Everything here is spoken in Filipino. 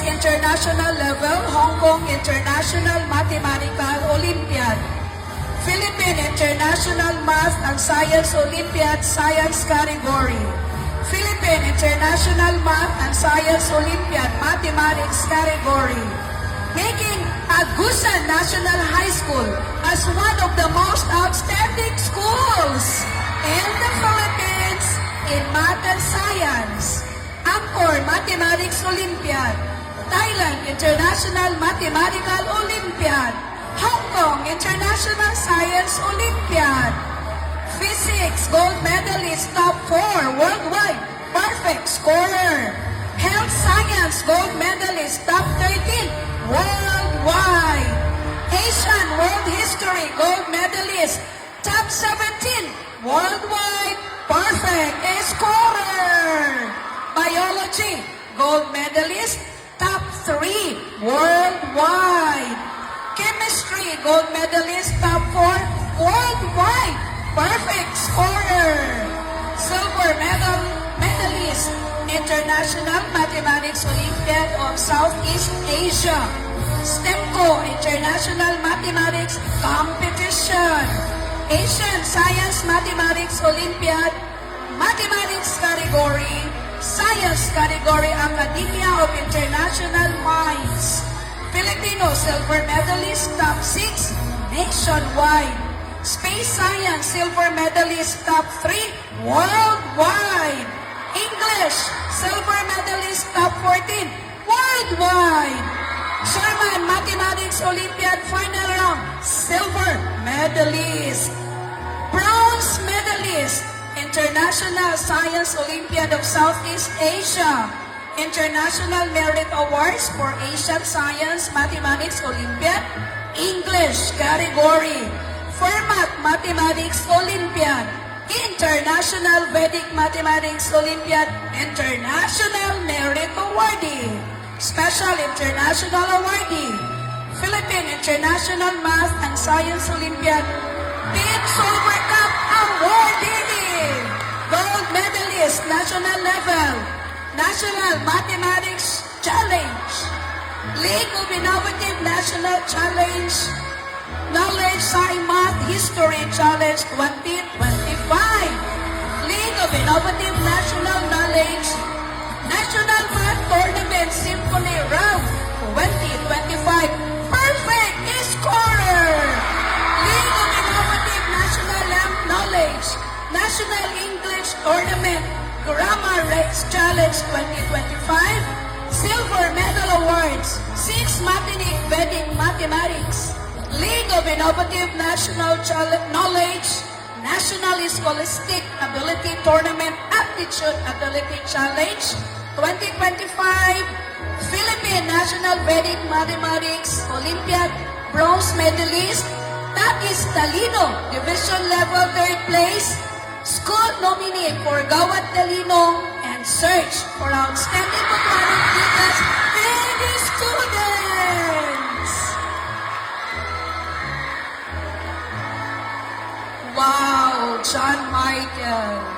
International Level, Hong Kong International Mathematical Olympiad, Philippine International Math and Science Olympiad Science Category, Philippine International Math and Science Olympiad Mathematics Category, making Agusan National High School as one of the most outstanding schools in the Philippines in Math and Science. Angkor Mathematics Olympiad, Thailand International Mathematical Olympiad, Hong Kong International Science Olympiad, Physics Gold Medalist Top 4 Worldwide, Perfect Scorer, Health Science Gold Medalist Top 13 Worldwide, Asian World History Gold Medalist Top 17 Worldwide, Perfect Scorer, Biology Gold Medalist Top 3 Worldwide, Chemistry Gold Medalist Top 4 Worldwide, Perfect Scorer, Silver Medalist International Mathematics Olympiad of Southeast Asia, STEMCO International Mathematics Competition, Asian Science Mathematics Olympiad, Mathematics Category, Science Category, Academia of International Minds, Filipino Silver Medalist Top 6 nationwide, Space Science Silver Medalist Top 3 worldwide, English Silver Medalist Top 14 worldwide, Sherman Mathematics Olympiad Final Round Silver Medalist, Bronze Medalist International Science Olympiad of Southeast Asia, International Merit Awards for Asian Science Mathematics Olympiad, English Category, Fermat Mathematics Olympiad, International Vedic Mathematics Olympiad, International Merit Awardee, Special International Awardee, Philippine International Math and Science Olympiad, Team Silver Cup Awardee, Gold Medalist National Level, National Mathematics Challenge, League of Innovative National Challenge, Knowledge Science Math History Challenge 2025, League of Innovative National Knowledge, National Math Tournament Symphony Round 2025, Perfect Scorer, League of Innovative National Knowledge, National English Tournament Grammar Race Challenge 2025, Silver Medal Awards, 6 Mathematic Vedic Mathematics, League of Innovative National Knowledge, National Scholastic Ability Tournament Aptitude Ability Challenge 2025, Philippine National Vedic Mathematics Olympiad Bronze Medalist, Takis Talino, Division Level 3rd Place, School Nominee for Gawad Talino, and Search for Outstanding Academic Teachers and Students. Wow, John Michael.